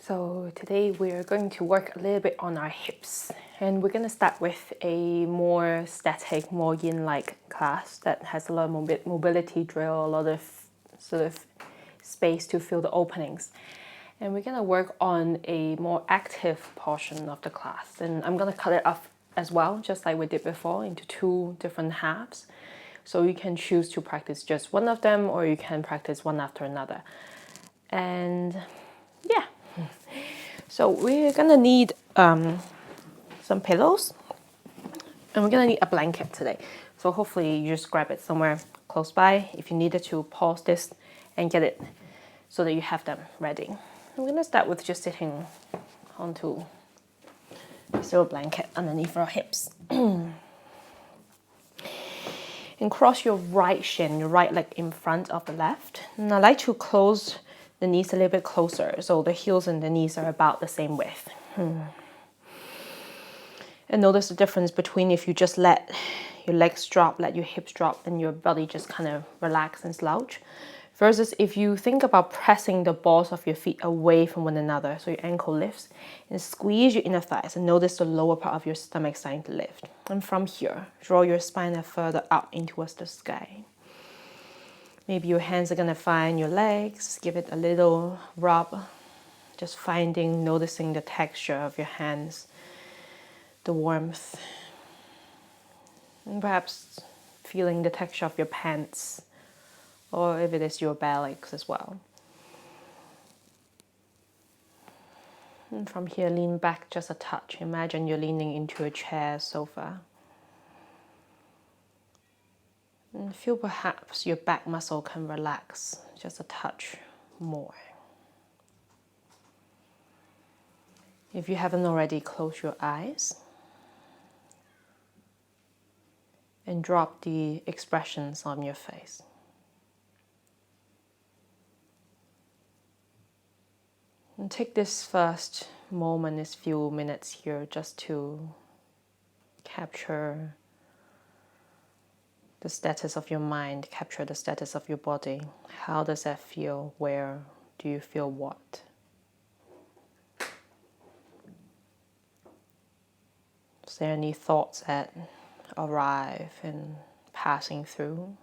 So today we're going to work a little bit on our hips, and we're going to start with a more static, more yin-like class that has a lot of mobility drill, a lot of sort of space to fill the openings. And we're going to work on a more active portion of the class, and I'm going to cut it up as well, just like we did before, into two different halves. So you can choose to practice just one of them, or you can practice one after another. And yeah. So we're gonna need some pillows, and we're gonna need a blanket today. So hopefully you just grab it somewhere close by. If you needed to pause this and get it so that you have them ready. I'm gonna start with just sitting onto this little blanket underneath our hips. And cross your right shin, your right leg in front of the left. And I like to close the knees a little bit closer, so the heels and the knees are about the same width. And notice the difference between if you just let your legs drop, let your hips drop, and your body just kind of relax and slouch, versus if you think about pressing the balls of your feet away from one another, so your ankle lifts, and squeeze your inner thighs, and notice the lower part of your stomach starting to lift. And from here, draw your spine further up in towards the sky. Maybe your hands are going to find your legs, give it a little rub, just noticing the texture of your hands, the warmth, and perhaps feeling the texture of your pants, or if it is your bare legs as well. And from here, lean back just a touch. Imagine you're leaning into a chair, sofa. And feel perhaps your back muscle can relax just a touch more. If you haven't already, close your eyes and drop the expressions on your face. And take this first moment, this few minutes here, just to capture the status of your mind, capture the status of your body. How does that feel? Where do you feel what? Is there any thoughts that arrive and passing through?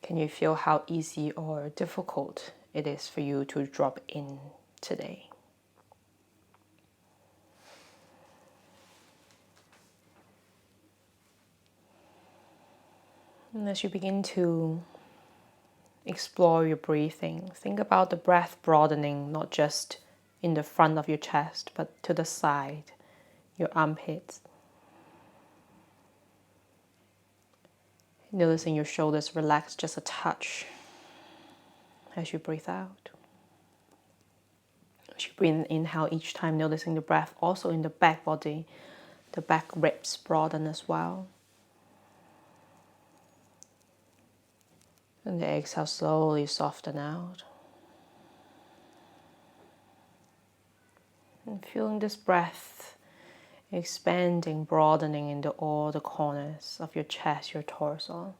Can you feel how easy or difficult it is for you to drop in today? And as you begin to explore your breathing, think about the breath broadening, not just in the front of your chest, but to the side, your armpits. Noticing your shoulders relax just a touch as you breathe out. As you breathe inhale each time, noticing the breath also in the back body, the back ribs broaden as well. And the exhale slowly soften out. And feeling this breath expanding, broadening into all the corners of your chest, your torso.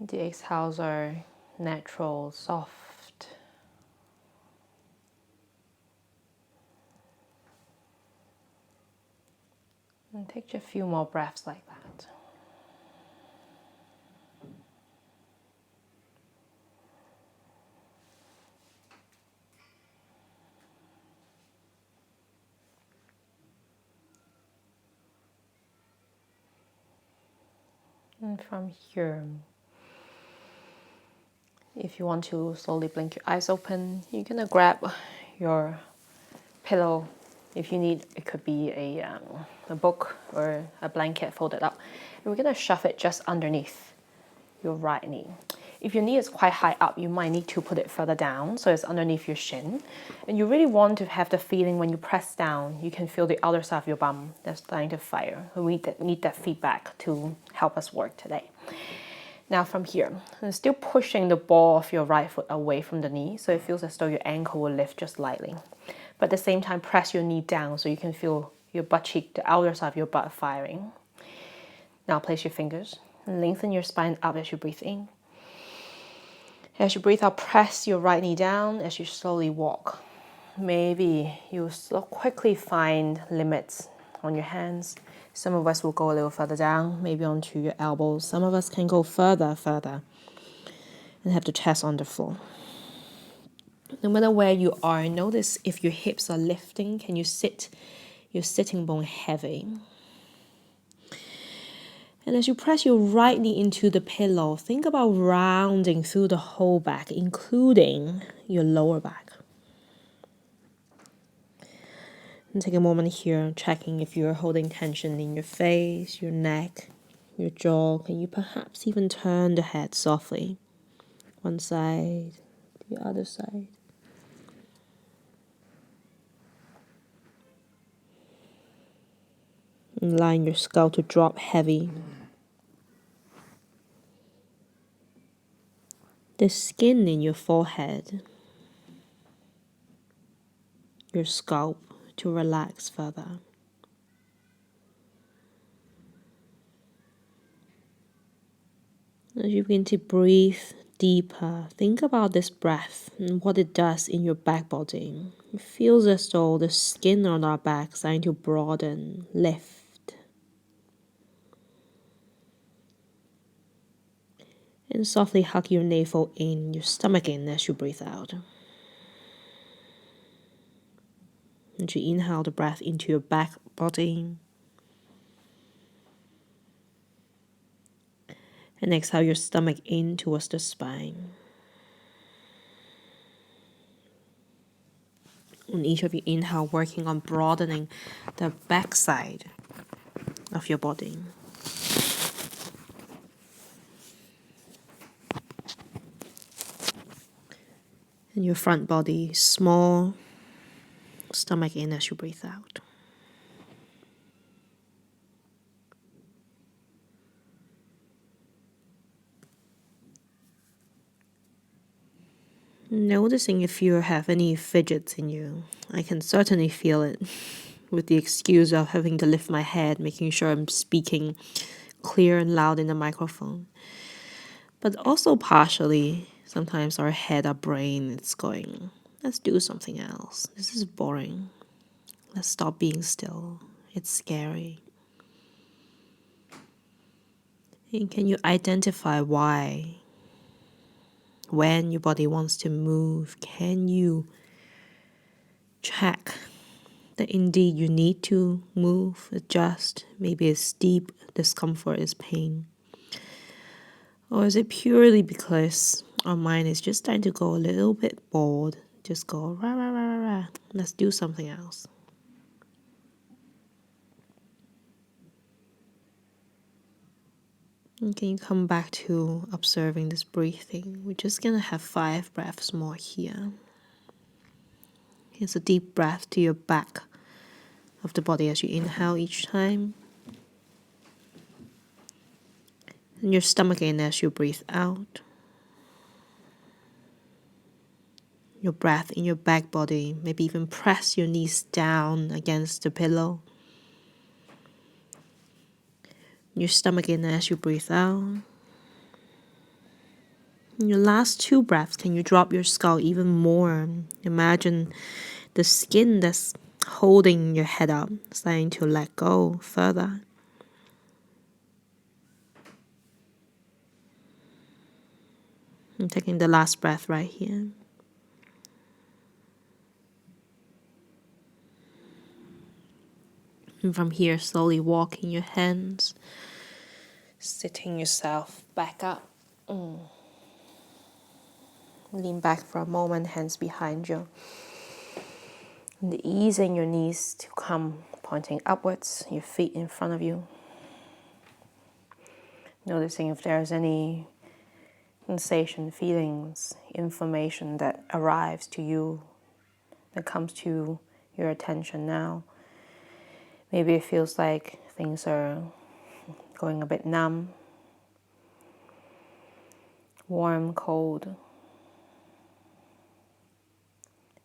The exhales are natural, soft. And take just a few more breaths like that. And from here, if you want to slowly blink your eyes open, you're gonna grab your pillow. If you need, it could be a book or a blanket folded up. And we're gonna shove it just underneath your right knee. If your knee is quite high up, you might need to put it further down, so it's underneath your shin. And you really want to have the feeling when you press down, you can feel the other side of your bum that's starting to fire. We need that feedback to help us work today. Now from here, I'm still pushing the ball of your right foot away from the knee, so it feels as though your ankle will lift just lightly. But at the same time, press your knee down so you can feel your butt cheek, the outer side of your butt firing. Now place your fingers and lengthen your spine up as you breathe in. As you breathe out, press your right knee down as you slowly walk. Maybe you will quickly find limits on your hands. Some of us will go a little further down, maybe onto your elbows. Some of us can go further, and have the chest on the floor. No matter where you are, notice if your hips are lifting. Can you sit your sitting bone heavy? And as you press your right knee into the pillow, think about rounding through the whole back, including your lower back. And take a moment here, checking if you're holding tension in your face, your neck, your jaw. Can you perhaps even turn the head softly? One side, the other side. And allowing your skull to drop heavy. The skin in your forehead, your scalp to relax further. As you begin to breathe deeper, think about this breath and what it does in your back body. It feels as though the skin on our back is starting to broaden, lift. And softly hug your navel in, your stomach in as you breathe out. And you inhale the breath into your back body. And exhale your stomach in towards the spine. On each of you inhale, working on broadening the back side of your body. And your front body small, stomach in as you breathe out. Noticing if you have any fidgets in you. I can certainly feel it with the excuse of having to lift my head, making sure I'm speaking clear and loud in the microphone. But also partially, sometimes our head, our brain, it's going, let's do something else. This is boring. Let's stop being still. It's scary. And can you identify why? When your body wants to move, can you check that indeed you need to move, adjust? Maybe it's deep discomfort, is pain. Or is it purely because our mind is just starting to go a little bit bored? Just go, rah, rah, rah, rah, rah. Let's do something else. And can you come back to observing this breathing? We're just going to have 5 breaths more here. Here's a deep breath to your back of the body as you inhale each time. And your stomach in as you breathe out. Your breath in your back body. Maybe even press your knees down against the pillow. Your stomach in as you breathe out. In your last 2 breaths, can you drop your skull even more? Imagine the skin that's holding your head up, starting to let go further. And taking the last breath right here. And from here, slowly walking your hands, sitting yourself back up. Lean back for a moment, hands behind you. And easing your knees to come pointing upwards, your feet in front of you. Noticing if there's any sensation, feelings, information that arrives to you, that comes to your attention now. Maybe it feels like things are going a bit numb, warm, cold.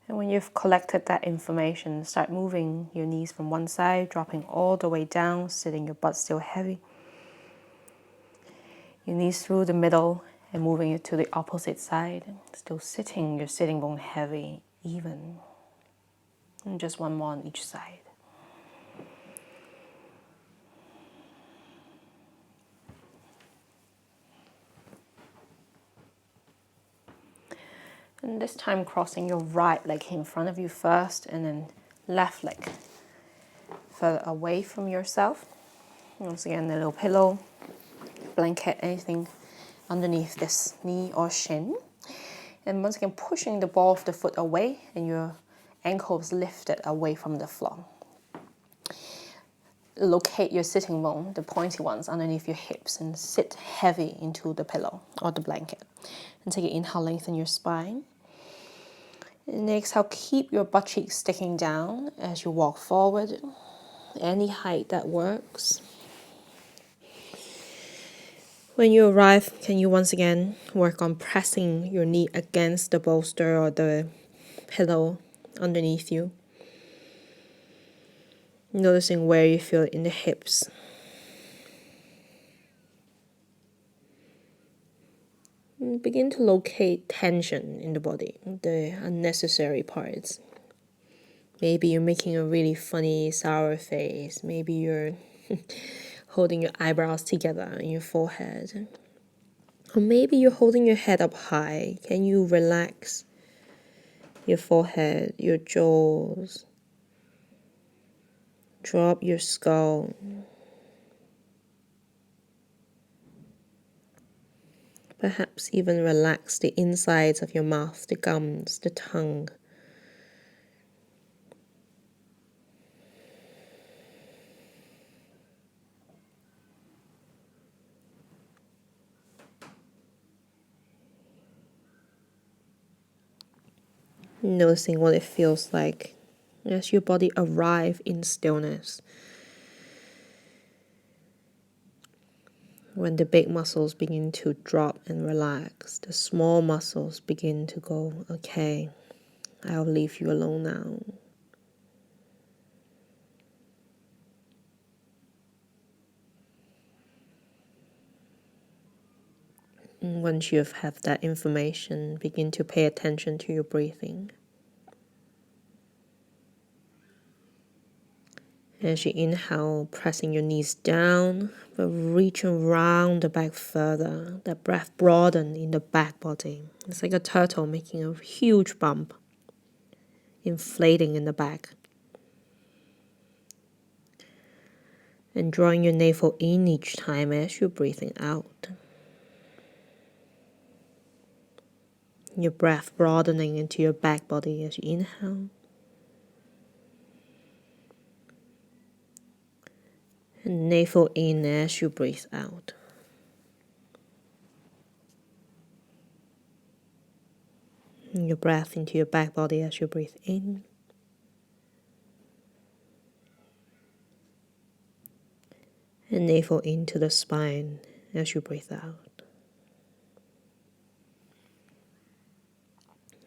And when you've collected that information, start moving your knees from one side, dropping all the way down, sitting your butt still heavy. Your knees through the middle and moving it to the opposite side. Still sitting, your sitting bone heavy, even. And just one more on each side. And this time crossing your right leg in front of you first, and then left leg further away from yourself. Once again, a little pillow, blanket, anything underneath this knee or shin. And once again, pushing the ball of the foot away and your ankles lifted away from the floor. Locate your sitting bone, the pointy ones underneath your hips, and sit heavy into the pillow or the blanket. And take an inhale, lengthen your spine. And exhale, keep your butt cheeks sticking down as you walk forward. Any height that works. When you arrive, can you once again work on pressing your knee against the bolster or the pillow underneath you. Noticing where you feel it in the hips. And begin to locate tension in the body, the unnecessary parts. Maybe you're making a really funny, sour face. Maybe you're holding your eyebrows together in your forehead. Or maybe you're holding your head up high. Can you relax your forehead, your jaws? Drop your skull. Perhaps even relax the insides of your mouth, the gums, the tongue. Noticing what it feels like as your body arrives in stillness. When the big muscles begin to drop and relax, the small muscles begin to go, okay, I'll leave you alone now. And once you have that information, begin to pay attention to your breathing. As you inhale, pressing your knees down, but reach around the back further. That breath broaden in the back body. It's like a turtle making a huge bump, inflating in the back. And drawing your navel in each time as you're breathing out. Your breath broadening into your back body as you inhale. And navel in as you breathe out. And your breath into your back body as you breathe in. And navel into the spine as you breathe out.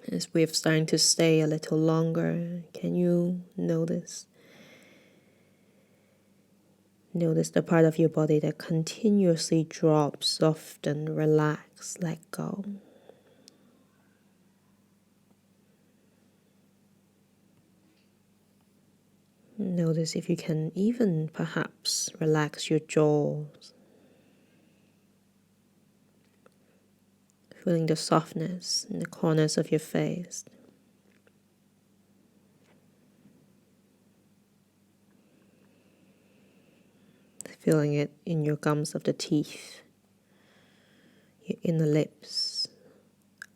As we're starting to stay a little longer, can you notice? Notice the part of your body that continuously drops, soften, relax, let go. Notice if you can even perhaps relax your jaws. Feeling the softness in the corners of your face. Feeling it in your gums of the teeth, your inner lips,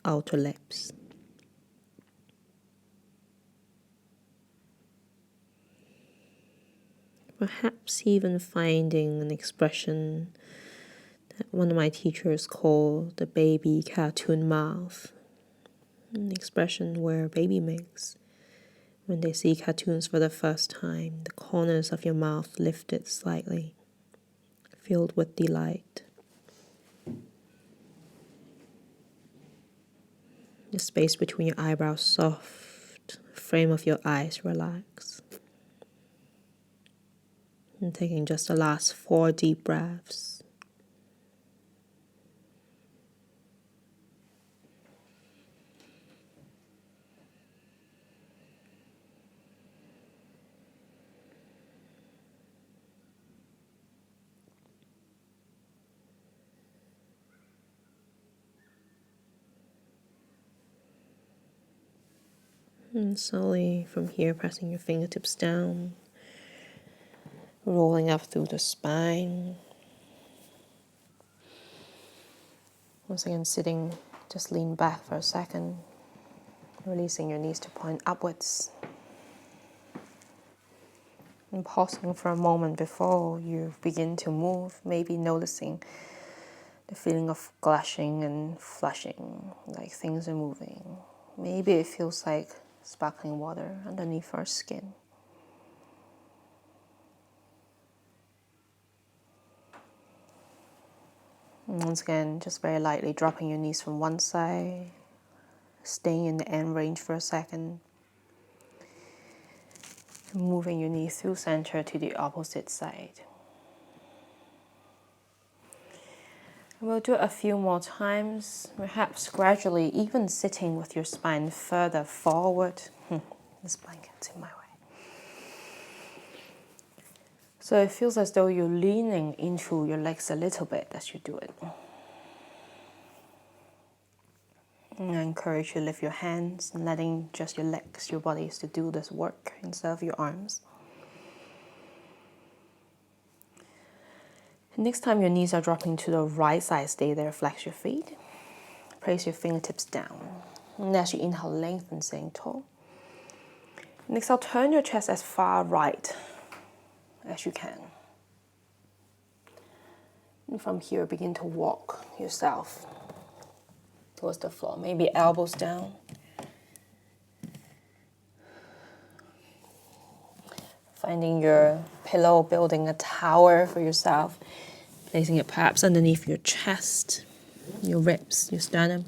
outer lips. Perhaps even finding an expression that one of my teachers called the baby cartoon mouth. An expression where a baby makes when they see cartoons for the first time, the corners of your mouth lifted slightly, filled with delight. The space between your eyebrows soft, frame of your eyes relaxed. And taking just the last 4 deep breaths. And slowly from here, pressing your fingertips down, rolling up through the spine. Once again, sitting, just lean back for a second, releasing your knees to point upwards. And pausing for a moment before you begin to move, maybe noticing the feeling of gushing and flushing, like things are moving. Maybe it feels like sparkling water underneath our skin. And once again, just very lightly dropping your knees from one side, staying in the end range for a second, moving your knee through center to the opposite side. We'll do it a few more times, perhaps gradually, even sitting with your spine further forward. This blanket's in my way. So it feels as though you're leaning into your legs a little bit as you do it. And I encourage you to lift your hands and letting just your legs, your bodies to do this work instead of your arms. Next time your knees are dropping to the right side, stay there, flex your feet. Place your fingertips down. And as you inhale, lengthen, staying tall. And exhale, turn your chest as far right as you can. And from here, begin to walk yourself towards the floor. Maybe elbows down. Finding your pillow, building a tower for yourself. Placing it perhaps underneath your chest, your ribs, your sternum.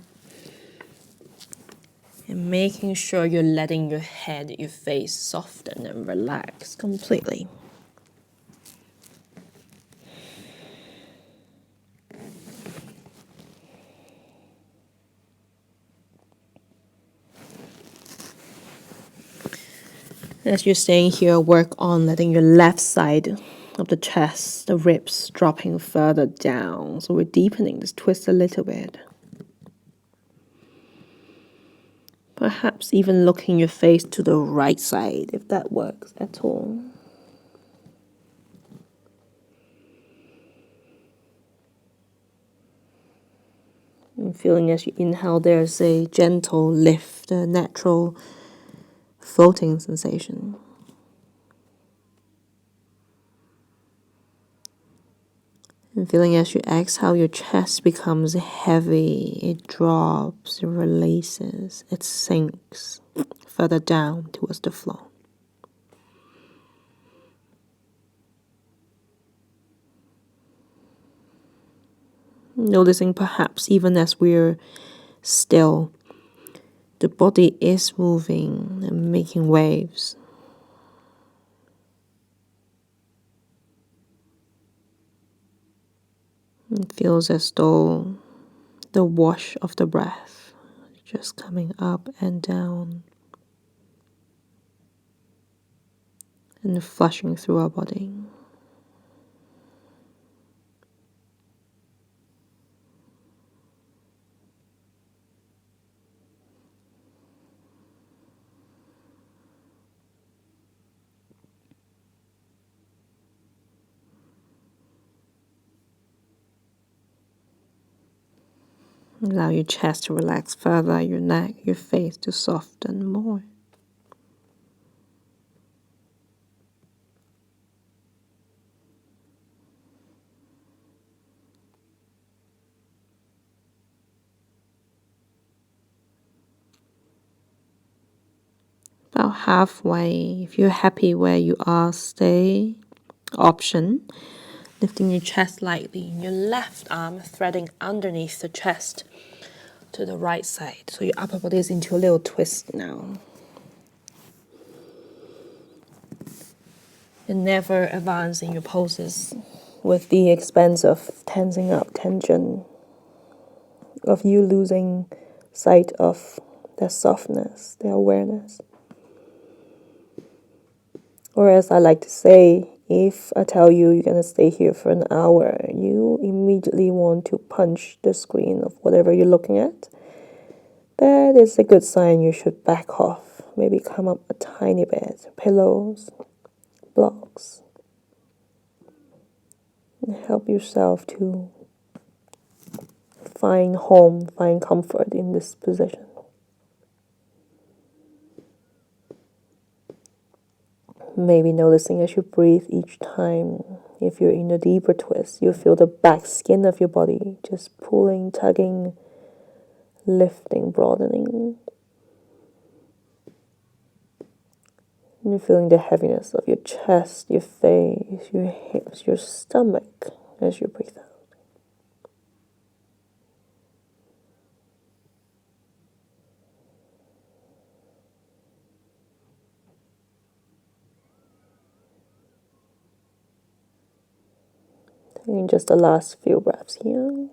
And making sure you're letting your head, your face soften and relax completely. As you're staying here, work on letting your left side of the chest, the ribs, dropping further down. So we're deepening this twist a little bit. Perhaps even looking your face to the right side, if that works at all. And feeling as you inhale, there's a gentle lift, a natural floating sensation. And feeling as you exhale, your chest becomes heavy, it drops, it releases, it sinks further down towards the floor. Noticing perhaps even as we're still, the body is moving and making waves. It feels as though the wash of the breath just coming up and down and flushing through our body. Allow your chest to relax further, your neck, your face to soften more. About halfway, if you're happy where you are, stay. Option, lifting your chest lightly, your left arm threading underneath the chest to the right side. So your upper body is into a little twist now. And never advancing your poses with the expense of tensing up, tension, of you losing sight of their softness, their awareness. Or as I like to say, if I tell you you're going to stay here for an hour, you immediately want to punch the screen of whatever you're looking at that is a good sign you should back off. Maybe come up a tiny bit. Pillows, blocks. And help yourself to find home, find comfort in this position. Maybe noticing as you breathe each time. If you're in a deeper twist, you feel the back skin of your body just pulling, tugging, lifting, broadening. And you're feeling the heaviness of your chest, your face, your hips, your stomach as you breathe out. Taking just the last few breaths here.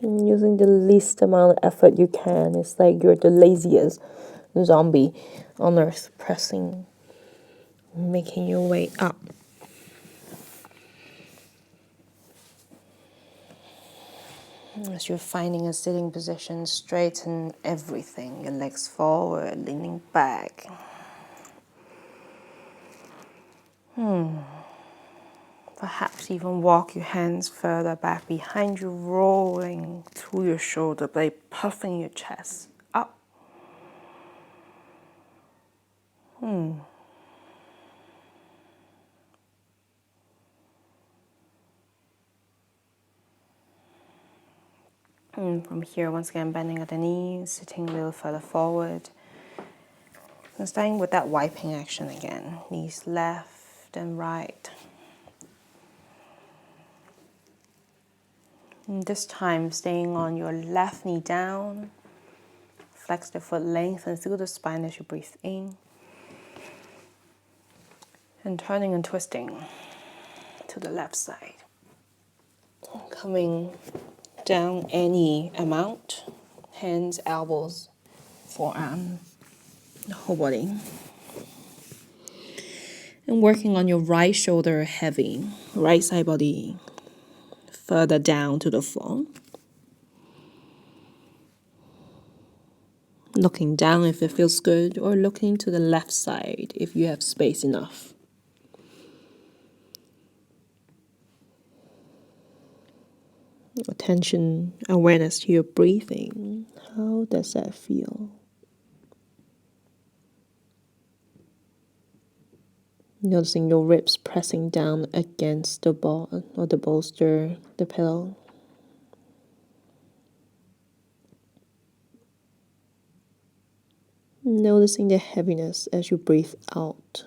And using the least amount of effort you can. It's like you're the laziest zombie on earth, pressing, making your way up. As you're finding a sitting position, straighten everything. Your legs forward, leaning back. Perhaps even walk your hands further back behind you, rolling through your shoulder blade, puffing your chest up. And from here, once again, bending at the knees, sitting a little further forward. And starting with that wiping action again. Knees left and right. And this time, staying on your left knee down. Flex the foot, lengthen through the spine as you breathe in. And turning and twisting to the left side. Coming down any amount. Hands, elbows, forearm, the whole body. And working on your right shoulder heavy, right side body further down to the floor. Looking down if it feels good, or looking to the left side if you have space enough. Attention, awareness to your breathing. How does that feel? Noticing your ribs pressing down against the ball or the bolster, the pillow. Noticing the heaviness as you breathe out.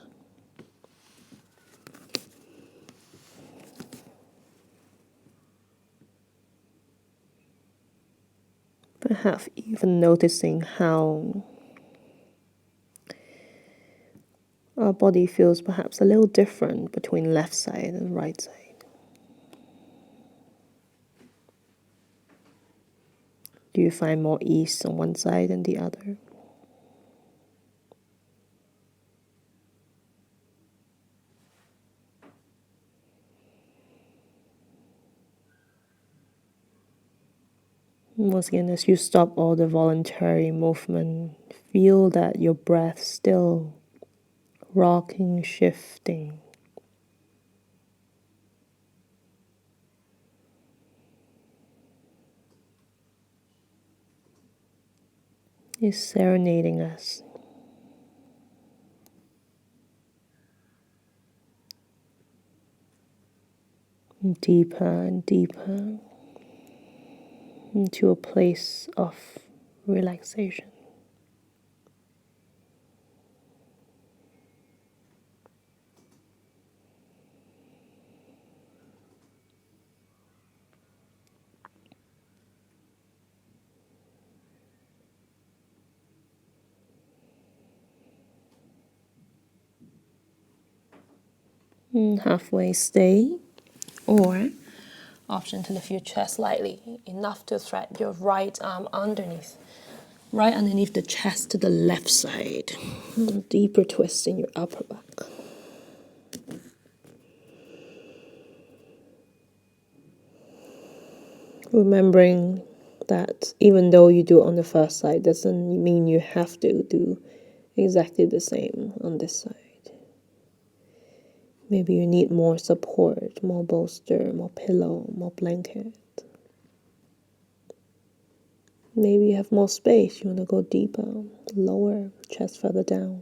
Perhaps even noticing how our body feels perhaps a little different between left side and right side. Do you find more ease on one side than the other? Once again, as you stop all the voluntary movement, feel that your breath still rocking, shifting. Is serenading us. Deeper and deeper into a place of relaxation. Halfway stay, or option to lift your chest slightly, enough to thread your right arm underneath, right underneath the chest to the left side. Deeper twist in your upper back. Remembering that even though you do it on the first side, doesn't mean you have to do exactly the same on this side. Maybe you need more support, more bolster, more pillow, more blanket. Maybe you have more space, you want to go deeper, lower, chest further down.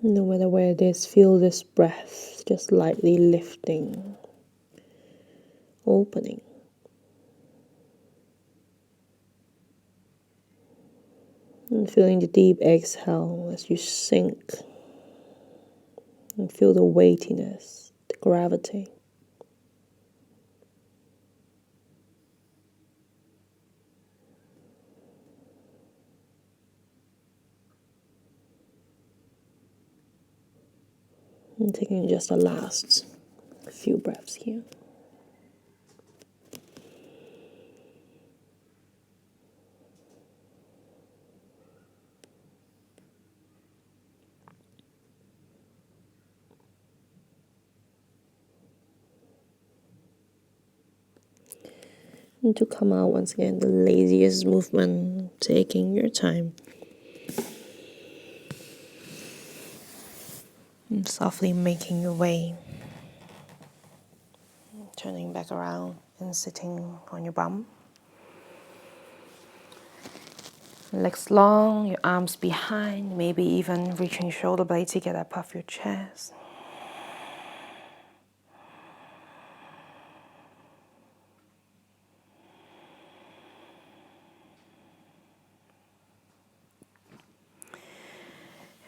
No matter where it is, feel this breath just lightly lifting, opening. And feeling the deep exhale as you sink. And feel the weightiness, the gravity. And taking just the last few breaths here. And to come out once again, the laziest movement, taking your time. And softly making your way. Turning back around and sitting on your bum. Legs long, your arms behind, maybe even reaching your shoulder blades together above your chest.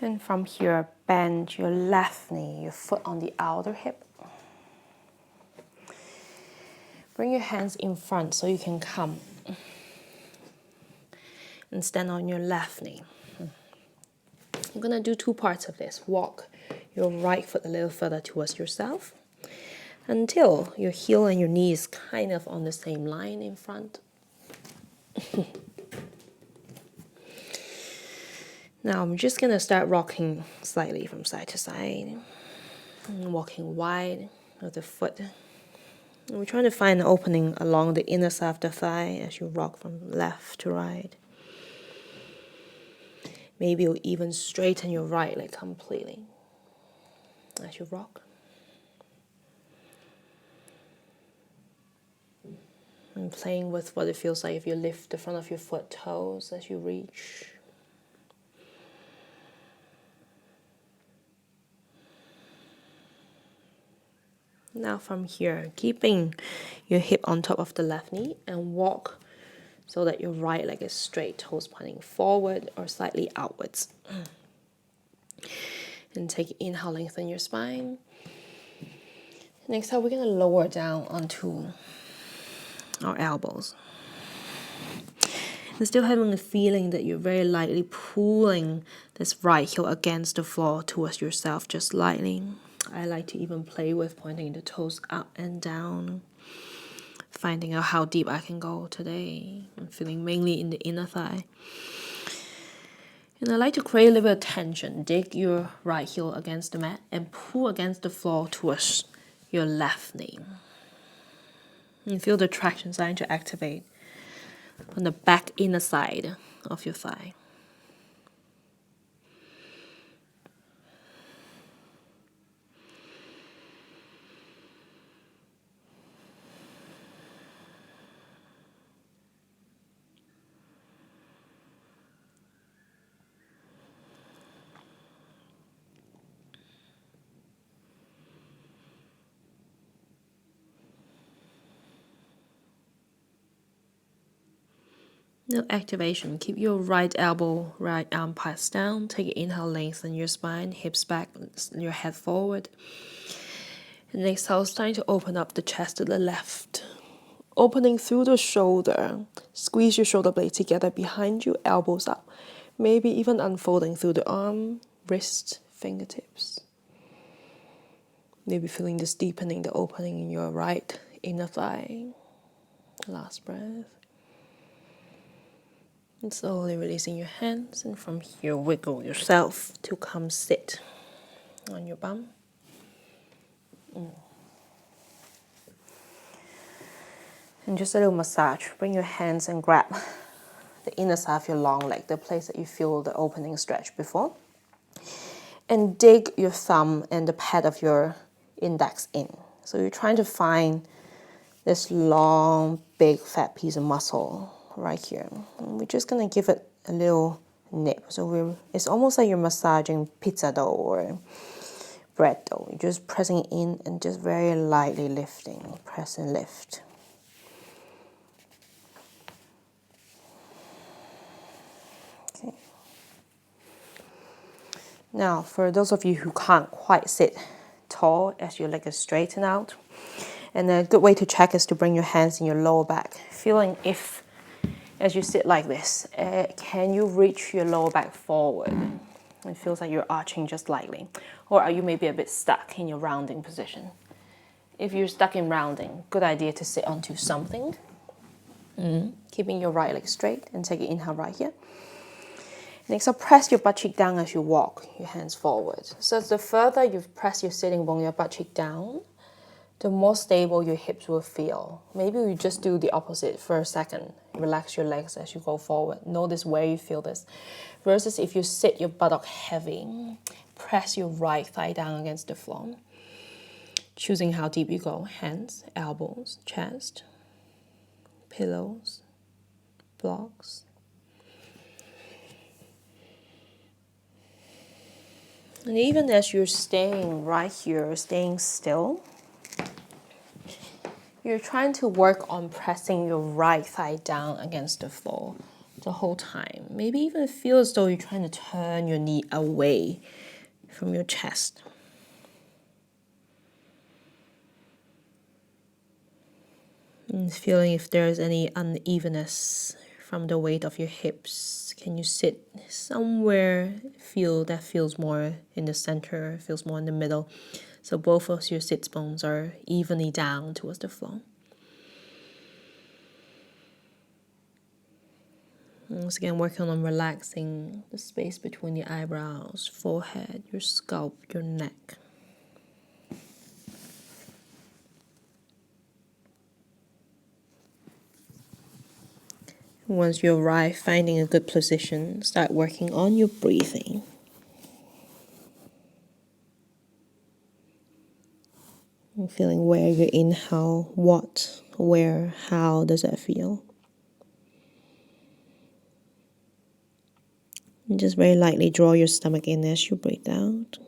And from here, bend your left knee, your foot on the outer hip. Bring your hands in front so you can come and stand on your left knee. I'm going to do two parts of this. Walk your right foot a little further towards yourself until your heel and your knee is kind of on the same line in front. Now I'm just going to start rocking slightly from side to side, walking wide with the foot. And we're trying to find an opening along the inner side of the thigh as you rock from left to right. Maybe you'll even straighten your right leg completely as you rock. And playing with what it feels like if you lift the front of your foot toes as you reach. Now from here, keeping your hip on top of the left knee and walk so that your right leg is straight, toes pointing forward or slightly outwards. And take an inhale, lengthen your spine. Next time, we're going to lower down onto our elbows. And still having the feeling that you're very lightly pulling this right heel against the floor towards yourself, just lightly. I like to even play with pointing the toes up and down, finding out how deep I can go today. I'm feeling mainly in the inner thigh. And I like to create a little bit of tension. Dig your right heel against the mat and pull against the floor towards your left knee. And feel the traction starting to activate on the back inner side of your thigh. Now activation. Keep your right elbow, right arm passed down. Take an inhale, lengthen your spine, hips back, your head forward. And exhale, starting to open up the chest to the left. Opening through the shoulder. Squeeze your shoulder blades together behind you, elbows up. Maybe even unfolding through the arm, wrist, fingertips. Maybe feeling this deepening, the opening in your right inner thigh. Last breath. And slowly releasing your hands, and from here wiggle yourself to come sit on your bum. And just a little massage. Bring your hands and grab the inner side of your long leg, the place that you feel the opening stretch before. And dig your thumb and the pad of your index in. So you're trying to find this long, big, fat piece of muscle right here. And we're just gonna give it a little nip. So it's almost like you're massaging pizza dough or bread dough. You're just pressing it in and just very lightly lifting. Press and lift. Okay. Now, for those of you who can't quite sit tall as your leg is straightened out, and a good way to check is to bring your hands in your lower back, feeling if, as you sit like this, can you reach your lower back forward? It feels like you're arching just slightly. Or are you maybe a bit stuck in your rounding position? If you're stuck in rounding, good idea to sit onto something. Keeping your right leg straight and take an inhale right here. And exhale, press your butt cheek down as you walk, your hands forward. So the further you press your sitting bone, your butt cheek down, the more stable your hips will feel. Maybe we just do the opposite for a second. Relax your legs as you go forward. Notice where you feel this. Versus if you sit your buttock heavy, press your right thigh down against the floor. Choosing how deep you go. Hands, elbows, chest, pillows, blocks. And even as you're staying right here, staying still, you're trying to work on pressing your right thigh down against the floor the whole time. Maybe even feel as though you're trying to turn your knee away from your chest. And feeling if there's any unevenness from the weight of your hips. Can you sit somewhere that feels more in the center, feels more in the middle? So both of your sit bones are evenly down towards the floor. Once again, working on relaxing the space between the eyebrows, forehead, your scalp, your neck. Once you arrive, finding a good position, start working on your breathing. And feeling where you inhale, what, where, how does that feel? And just very lightly draw your stomach in as you breathe out.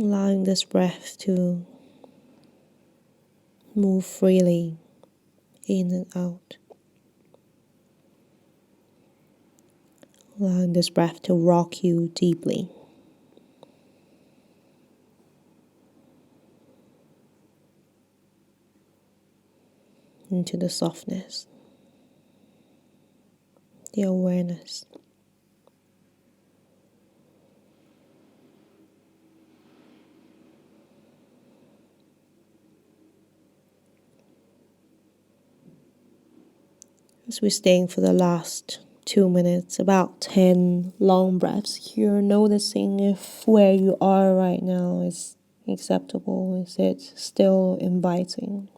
Allowing this breath to move freely in and out. Allowing this breath to rock you deeply into the softness, the awareness. As we're staying for the last 2 minutes, about 10 long breaths, you're noticing if where you are right now is acceptable. Is it still inviting?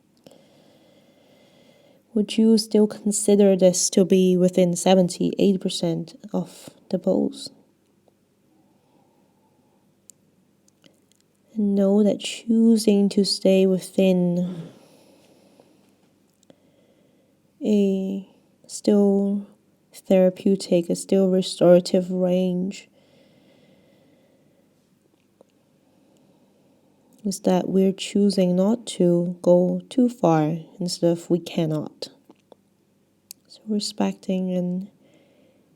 Would you still consider this to be within 70-80% of the pose? And know that choosing to stay within a still therapeutic, a still restorative range is that we're choosing not to go too far instead of we cannot. So respecting and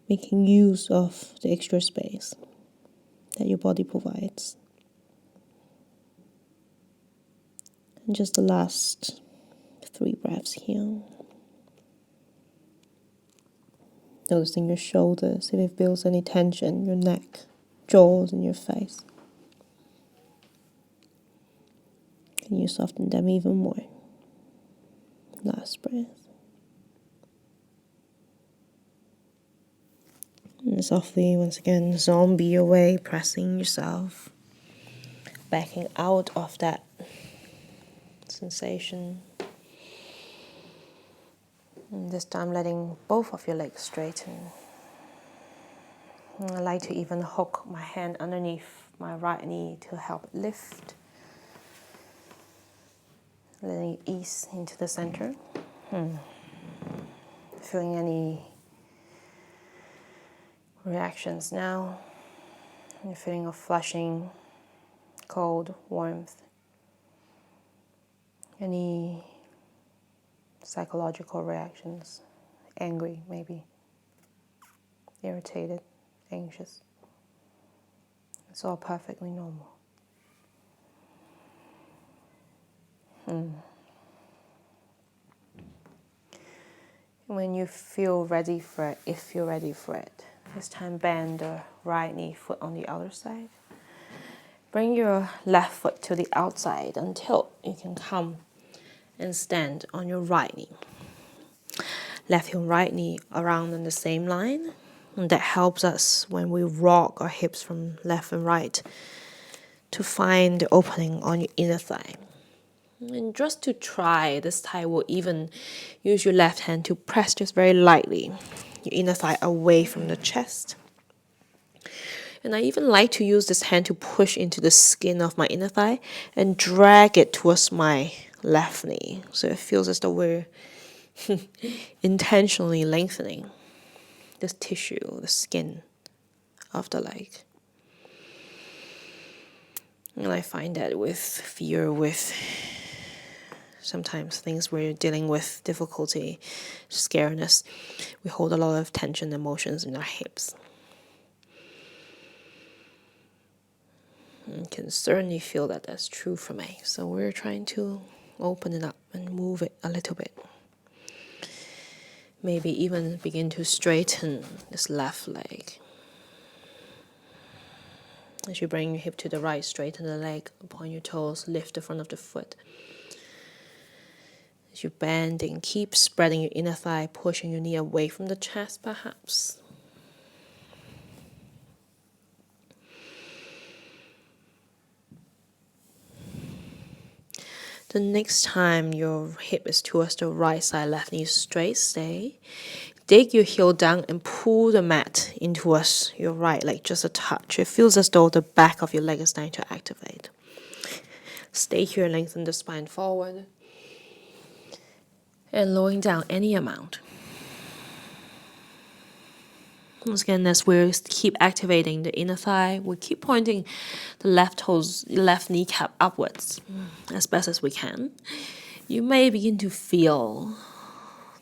making use of the extra space that your body provides. And just the last 3 breaths here. Noticing your shoulders, if it feels any tension, your neck, jaws, and your face. Can you soften them even more? Last breath. And softly, once again, zombie your way, pressing yourself, backing out of that sensation. And this time letting both of your legs straighten. And I like to even hook my hand underneath my right knee to help lift. Letting it ease into the center. Feeling any reactions now. Any feeling of flushing, cold, warmth. Any psychological reactions, angry maybe, irritated, anxious. It's all perfectly normal. When you feel ready for it, if you're ready for it, this time bend the right knee foot on the other side. Bring your left foot to the outside until you can come and stand on your right knee. Left and right knee around on the same line. And that helps us when we rock our hips from left and right to find the opening on your inner thigh. And just to try, this time we'll even use your left hand to press just very lightly your inner thigh away from the chest. And I even like to use this hand to push into the skin of my inner thigh and drag it towards my left knee. So it feels as though we're intentionally lengthening this tissue, the skin of the leg. And I find that with fear, with sometimes things we're dealing with, difficulty, scariness, we hold a lot of tension emotions in our hips. And can certainly feel that that's true for me. So we're trying to open it up and move it a little bit. Maybe even begin to straighten this left leg. As you bring your hip to the right, straighten the leg upon your toes, lift the front of the foot. As you're bending, keep spreading your inner thigh, pushing your knee away from the chest perhaps. The next time your hip is towards the right side, left knee straight, stay. Dig your heel down and pull the mat in towards your right leg, just a touch. It feels as though the back of your leg is starting to activate. Stay here, lengthen the spine forward. And lowering down any amount. Once again, as we keep activating the inner thigh, we keep pointing the left kneecap upwards as best as we can. You may begin to feel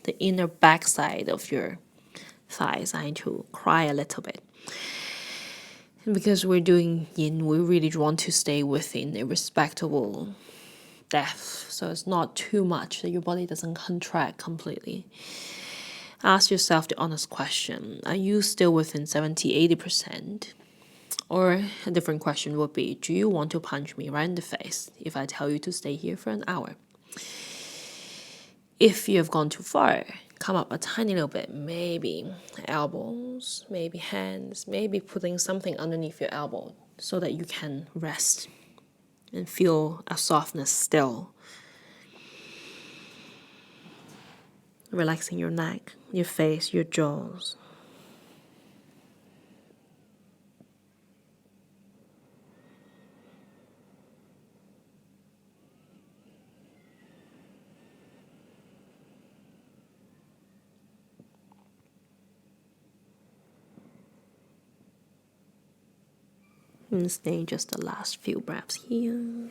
the inner backside of your thigh starting to cry a little bit. And because we're doing yin, we really want to stay within a respectable depth, so it's not too much that your body doesn't contract completely. Ask yourself the honest question, are you still within 70-80%? Or a different question would be, do you want to punch me right in the face if I tell you to stay here for an hour? If you have gone too far, come up a tiny little bit, maybe elbows, maybe hands, maybe putting something underneath your elbow so that you can rest and feel a softness still. Relaxing your neck, your face, your jaws. And stay just the last few breaths here.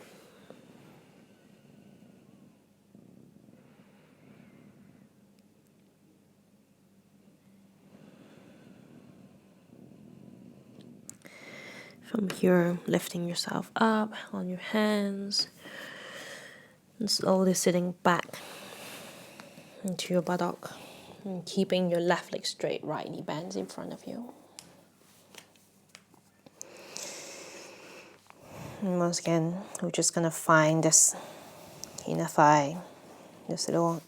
From here, lifting yourself up on your hands and slowly sitting back into your buttock and keeping your left leg straight, right knee bends in front of you. And once again, we're just gonna find this inner thigh, this little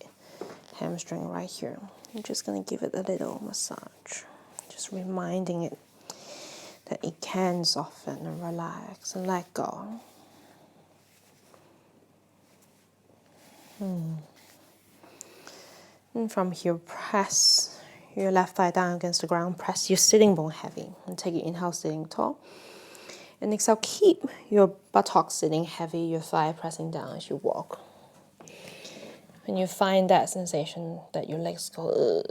hamstring right here. I'm just gonna give it a little massage, just reminding it that it can soften and relax and let go. And from here, press your left thigh down against the ground, press your sitting bone heavy, and take your inhale sitting tall. And exhale, keep your buttocks sitting heavy, your thigh pressing down as you walk. When you find that sensation that your legs go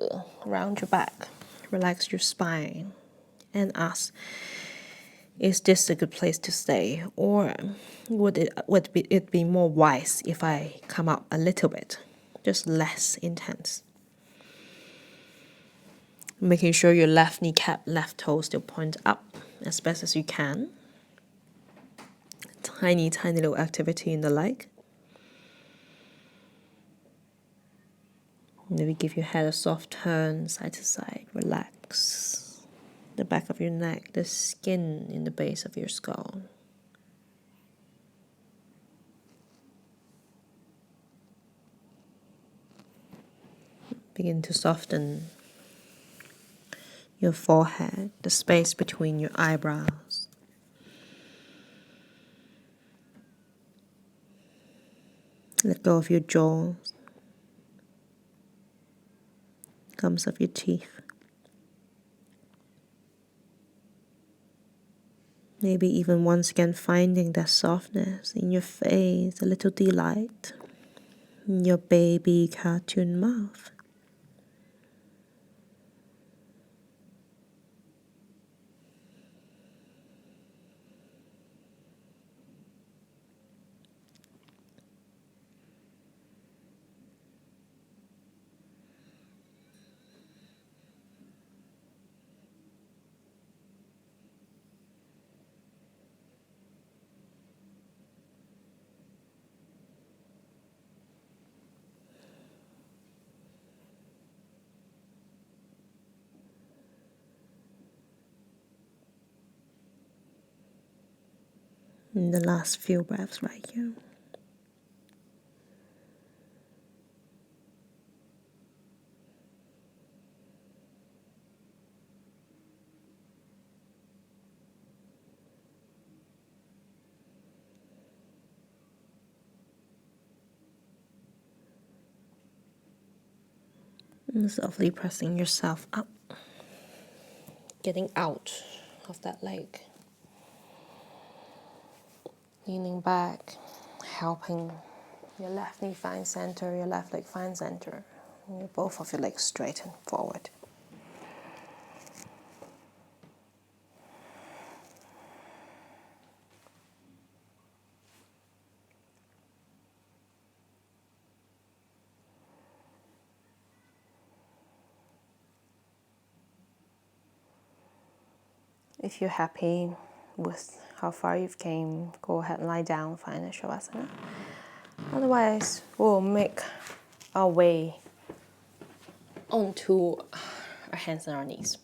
around your back, relax your spine and ask, is this a good place to stay? Or would it be more wise if I come up a little bit, just less intense? Making sure your left kneecap, left toe still point up as best as you can. Tiny, tiny little activity in the leg. Maybe give your head a soft turn side to side. Relax the back of your neck, the skin in the base of your skull. Begin to soften your forehead, the space between your eyebrows. Let go of your jaws, gums of your teeth. Maybe even once again finding that softness in your face, a little delight in your baby cartoon mouth. And the last few breaths right here. And softly pressing yourself up, getting out of that leg. Leaning back, helping your left knee find center, your left leg find center. And both of your legs straighten forward. If you're happy with how far you've came, go ahead and lie down, find a shavasana. Otherwise, we'll make our way onto our hands and our knees.